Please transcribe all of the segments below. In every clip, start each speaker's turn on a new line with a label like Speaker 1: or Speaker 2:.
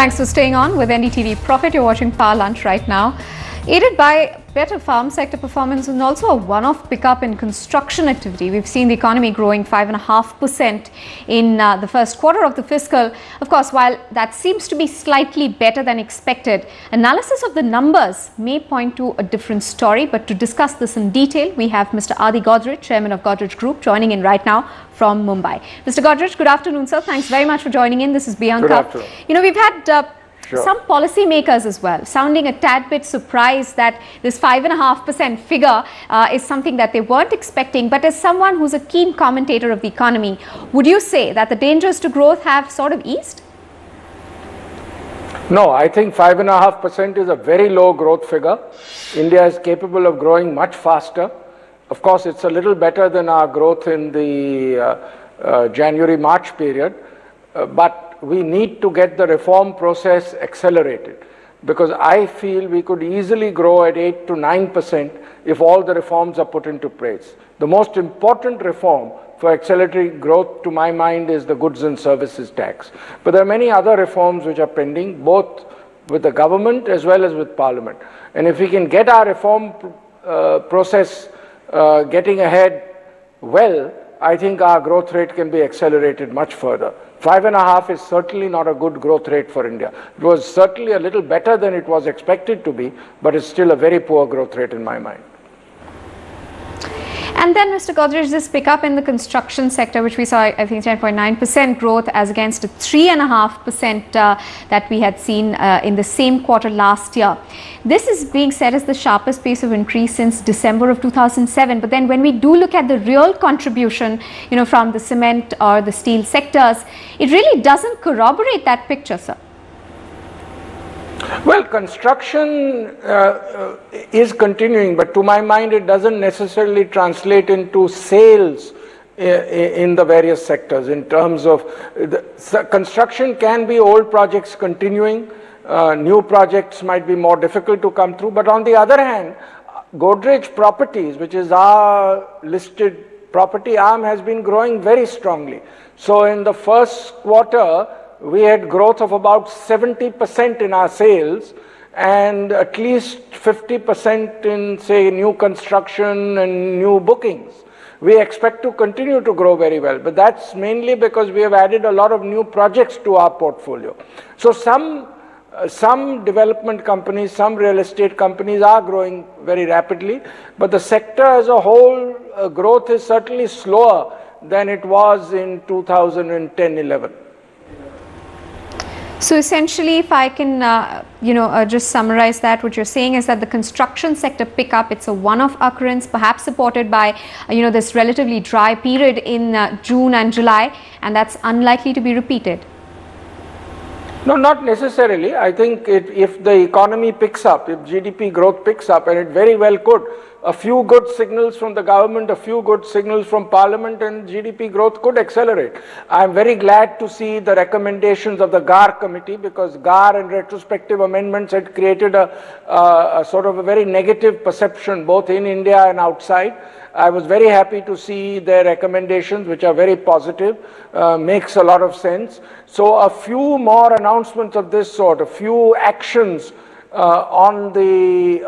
Speaker 1: Thanks for staying on with NDTV Profit. You're watching Power Lunch right now. Aided by better farm sector performance and also a one-off pickup in construction activity. We've seen the economy growing 5.5% in the first quarter of the fiscal. Of course, while that seems to be slightly better than expected, analysis of the numbers may point to a different story. But to discuss this in detail, we have Mr. Godrej, Chairman of Godrej Group, joining in right now from Mumbai. Mr. Godrej, good afternoon, sir. Thanks very much for joining in. This is Bianca.
Speaker 2: Good afternoon.
Speaker 1: You know, we've had some policymakers as well sounding a tad bit surprised that this 5.5% figure is something that they weren't expecting. But as someone who's a keen commentator of the economy, would you say that the dangers to growth have sort of eased?
Speaker 2: No, I think 5.5% is a very low growth figure. India is capable of growing much faster. Of course, it's a little better than our growth in the January-March period, but we need to get the reform process accelerated, because I feel we could easily grow at 8 to 9% if all the reforms are put into place. The most important reform for accelerating growth, to my mind, is the goods and services tax. But there are many other reforms which are pending, both with the government as well as with Parliament. And if we can get our reform process getting ahead well, I think our growth rate can be accelerated much further. 5.5 is certainly not a good growth rate for India. It was certainly a little better than it was expected to be, but it's still a very poor growth rate in my mind.
Speaker 1: And then, Mr. Godrej, this pickup in the construction sector, which we saw, I think, 10.9% growth as against a 3.5% that we had seen in the same quarter last year. This is being said as the sharpest pace of increase since December of 2007. But then when we do look at the real contribution, you know, from the cement or the steel sectors, it really doesn't corroborate that picture, sir.
Speaker 2: Well, construction is continuing, but to my mind, it doesn't necessarily translate into sales in the various sectors. In terms of construction, can be old projects continuing, new projects might be more difficult to come through. But on the other hand, Godrej Properties, which is our listed property arm, has been growing very strongly. So in the first quarter, we had growth of about 70% in our sales and at least 50% in, say, new construction and new bookings. We expect to continue to grow very well, but that's mainly because we have added a lot of new projects to our portfolio. So some development companies, some real estate companies are growing very rapidly, but the sector as a whole, growth is certainly slower than it was in 2010-11.
Speaker 1: So essentially, if I can, just summarize that, what you're saying is that the construction sector pickup, it's a one-off occurrence, perhaps supported by, this relatively dry period in June and July, and that's unlikely to be repeated.
Speaker 2: No, not necessarily. I think if the economy picks up, if GDP growth picks up, and it very well could, a few good signals from the government, a few good signals from Parliament, and GDP growth could accelerate. I'm very glad to see the recommendations of the GAR committee, because GAR and retrospective amendments had created a sort of a very negative perception both in India and outside. I was very happy to see their recommendations, which are very positive, makes a lot of sense. So a few more announcements of this sort, a few actions on the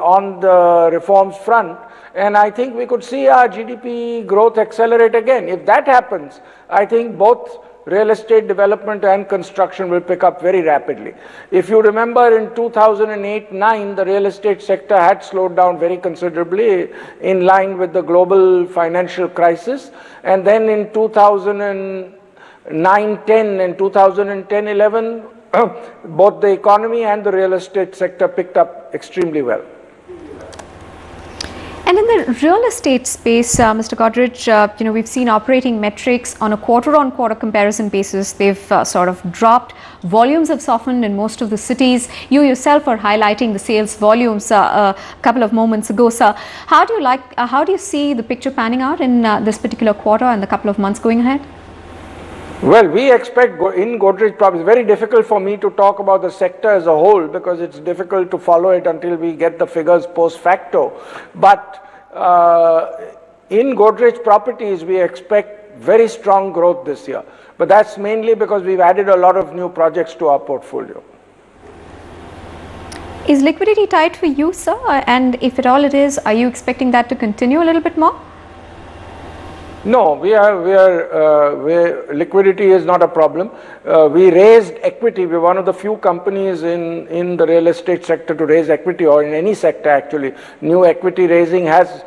Speaker 2: reforms front, and I think we could see our GDP growth accelerate again. If that happens, I think both real estate development and construction will pick up very rapidly. If you remember, in 2008-9, the real estate sector had slowed down very considerably in line with the global financial crisis. And then in 2009-10 and 2010-11, both the economy and the real estate sector picked up extremely well.
Speaker 1: And in the real estate space, Mr. Godrej, we've seen operating metrics on a quarter-on-quarter comparison basis. They've sort of dropped. Volumes have softened in most of the cities. You yourself are highlighting the sales volumes a couple of moments ago, sir. How do you see the picture panning out in this particular quarter and the couple of months going ahead?
Speaker 2: Well, we expect in Godrej Properties, it's very difficult for me to talk about the sector as a whole because it's difficult to follow it until we get the figures post facto. But in Godrej Properties, we expect very strong growth this year. But that's mainly because we've added a lot of new projects to our portfolio.
Speaker 1: Is liquidity tight for you, sir? And if at all it is, are you expecting that to continue a little bit more?
Speaker 2: No, liquidity is not a problem. We raised equity. We're one of the few companies in the real estate sector to raise equity, or in any sector actually. New equity raising has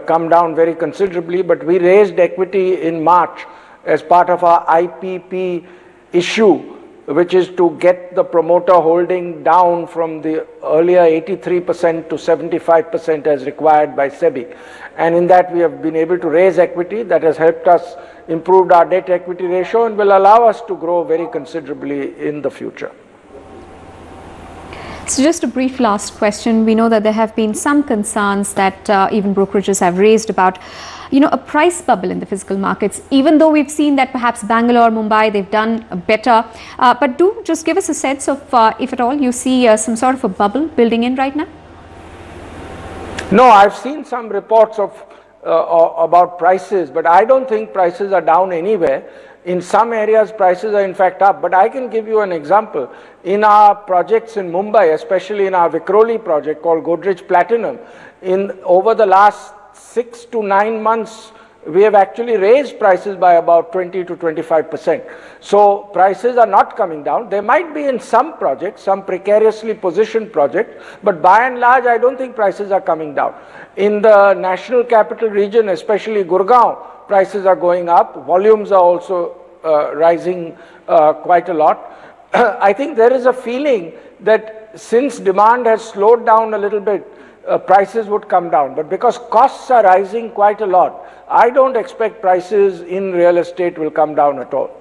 Speaker 2: come down very considerably, but we raised equity in March as part of our IPP issue, which is to get the promoter holding down from the earlier 83% to 75% as required by SEBI. And in that we have been able to raise equity that has helped us improve our debt equity ratio and will allow us to grow very considerably in the future.
Speaker 1: So just a brief last question. We know that there have been some concerns that even brokerages have raised about, a price bubble in the physical markets, even though we've seen that perhaps Bangalore, Mumbai, they've done better. But do just give us a sense of, if at all, you see some sort of a bubble building in right now?
Speaker 2: No, I've seen some reports of about prices, but I don't think prices are down anywhere. In some areas, prices are in fact up, but I can give you an example. In our projects in Mumbai, especially in our Vikhroli project called Godrej Platinum, over the last 6 to 9 months, we have actually raised prices by about 20 to 25%. So prices are not coming down. They might be in some projects, some precariously positioned projects, but by and large, I don't think prices are coming down. In the national capital region, especially Gurgaon, prices are going up. Volumes are also rising quite a lot. I think there is a feeling that since demand has slowed down a little bit, prices would come down. But because costs are rising quite a lot, I don't expect prices in real estate will come down at all.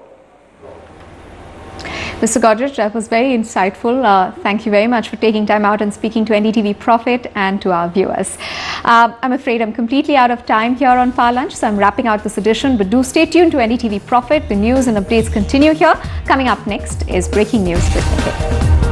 Speaker 1: Mr. Godrej, that was very insightful. Thank you very much for taking time out and speaking to NDTV Profit and to our viewers. I'm afraid I'm completely out of time here on Power Lunch, so I'm wrapping out this edition. But do stay tuned to NDTV Profit. The news and updates continue here. Coming up next is breaking news with Nikhil.